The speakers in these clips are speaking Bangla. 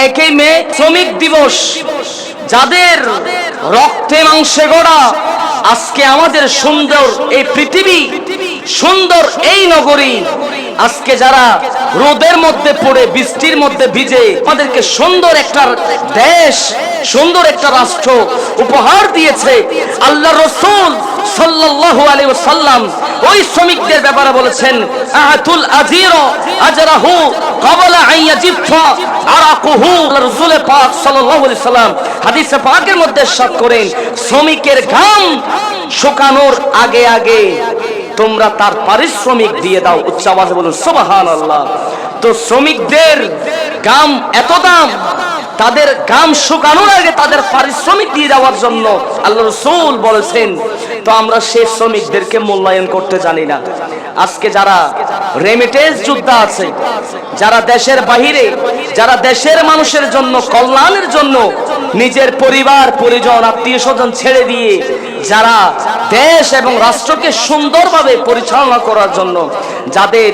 1 মে শ্রমিক দিবস। যাদের রক্তে মাংসে গড়া আজকে আমাদের সুন্দর এই পৃথিবী, সুন্দর এই নগরী, আজকে যারা রোদের মধ্যে পড়ে বৃষ্টির মধ্যে ভিজে আমাদেরকে সুন্দর একটা দেশ, সুন্দর একটা রাষ্ট্র উপহার দিয়েছে, আল্লাহ রাসূল সাল্লাল্লাহু আলাইহি ওয়াসাল্লাম ওই শ্রমিকদের ব্যাপারে বলেছেন, আতুল আজির আজরাহু ক্বাবলা আন ইয়াজিফা আরাকুহু। রাসূল পাক সাল্লাল্লাহু আলাইহি ওয়াসাল্লাম হাদিসে পাকের মধ্যে ইরশাদ করেন, শ্রমিকের ঘাম শুকানোর আগে আগে তোমরা তার পারিশ্রমিক দিয়ে দাও। উচ্চ আওয়াজে বলুন সুবহানাল্লাহ। তো শ্রমিকদের ঘাম এত দাম, তাদের ঘাম শুকানোর আগে তাদের পারিশ্রমিক দিয়ে দেওয়ার জন্য আল্লাহ রাসূল বলেছেন। তো আমরা সেই শ্রমিকদেরকে মূল্যায়ন করতে জানি না। আজকে যারা রেমিটেন্স যোদ্ধা আছে, যারা দেশের বাহিরে, যারা দেশের মানুষের জন্য, কল্যাণের জন্য নিজের পরিবার পরিজন আত্মীয় স্বজন ছেড়ে দিয়ে যারা দেশ এবং রাষ্ট্রকে সুন্দরভাবে পরিচালনা করার জন্য যাদের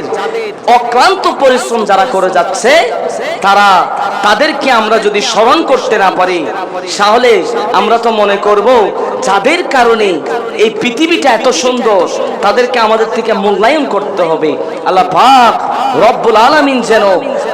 অক্লান্ত পরিশ্রম যারা করে যাচ্ছে, তাদেরকে আমরা যদি স্মরণ করতে না পারি, তাহলে আমরা তো মনে করব যাদের কারণে এই পৃথিবীটা এত সুন্দর, তাদেরকে আমাদের থেকে মূল্যায়ন করতে হবে। আল্লাহ পাক রব্বুল আলামিন যেন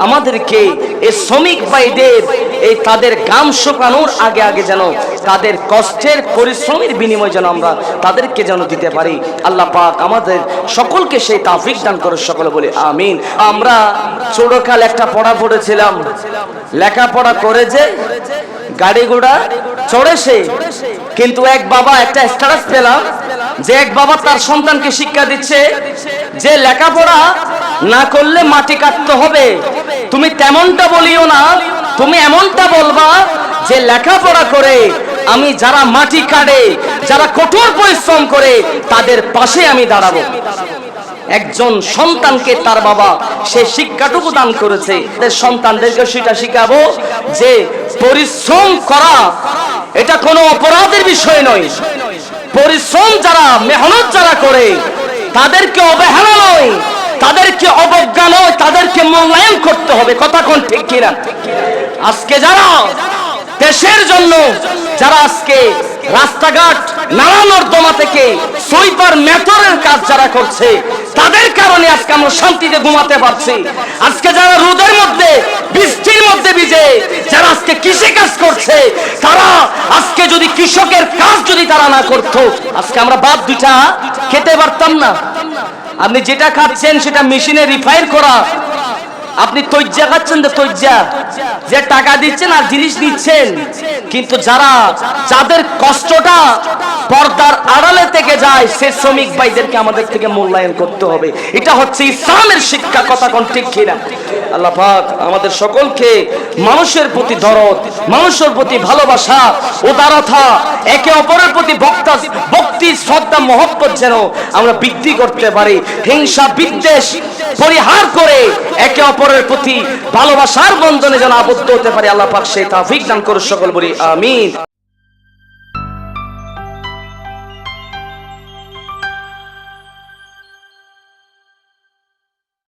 আমাদেরকে এই শ্রমিক ভাইদের এই তাদের ঘাম শুকানোর আগে আগে যেন তাদের কষ্টের পরিশ্রমের বিনিময় যেন আমরা তাদেরকে যেন দিতে পারি। আল্লাহ পাক আমাদের সকলকে সেই তৌফিক দান করে, সকলে বলি আমিন। আমরা ছোটকাল একটা পড়া পড়েছিলাম, লেখাপড়া করে যে গাড়ি ঘোড়া চড়েছে, কিন্তু এক বাবা একটা স্ট্যাটাস পেলাম যে এক বাবা তার সন্তানকে শিক্ষা দিচ্ছে যে লেখাপড়া না করলে মাটি কাটতে হবে। তুমি তেমনটা বলিও না, তুমি এমনটা বলবা যে লেখাপড়া করে আমি যারা মাটি কাটে, যারা কঠোর পরিশ্রম করে তাদের পাশে আমি দাঁড়াবো। একজন সন্তানকে তার বাবা সে শিক্ষাটুকু দান করেছে, সন্তানদেরকে সেটা শিখাবো যে পরিশ্রম করা এটা কোনো অপরাধের বিষয় নয়। পরিশ্রম যারা, মেহনত যারা করে তাদেরকে অবহেলা নয়, তাদেরকে অবজ্ঞা নয়, তাদেরকে মূল্যায়ন করতে হবে। কথা কোন ঠিক কিনা? আজকে যারা দেশের জন্য, যারা আজকে রাস্তাঘাট নালা নর্দমা থেকে সুইপার মেথরের কাজ যারা করছে, তাদের কারণে আজকে আমরা শান্তিতে ঘুমাতে পারছি। আজকে যারা রোদের মধ্যে বৃষ্টির মধ্যে ভিজে যারা আজকে কৃষি কাজ করছে, তারা আজকে যদি কৃষকের কাজ যদি তারা না করতো, আজকে আমরা ভাত দুইটা খেতে পারতাম না। আপনি যেটা খাচ্ছেন সেটা মেশিনে রিফাইন করা, আপনি তৈজা খাচ্ছেন, তৈজা যে টাকা দিচ্ছেন আর জিনিস নিচ্ছেন, কিন্তু যাদের কষ্টটা পর্দার আড়ালে থেকে যায় সে শ্রমিক ভাইদেরকে আমাদের থেকে মূল্যায়ন করতে হবে। এটা হচ্ছে ইসলামের শিক্ষা। কথা কোন ঠিক কিনা? আল্লাহ পাক আমাদের সকলকে মানুষের প্রতি দরদ, মানুষের প্রতি ভালোবাসা, উদারতা, একে অপরের প্রতি ভক্তি, শ্রদ্ধা, মহব্বত যেন আমরা বৃদ্ধি করতে পারি। হিংসা বিদ্বেষ পরিহার করে একে অপরের প্রতি ভালোবাসার বন্ধনে যেন আবদ্ধ হতে পারি। আল্লাহ পাক সেই তৌফিক দান করুন, সকল বলি আমিন।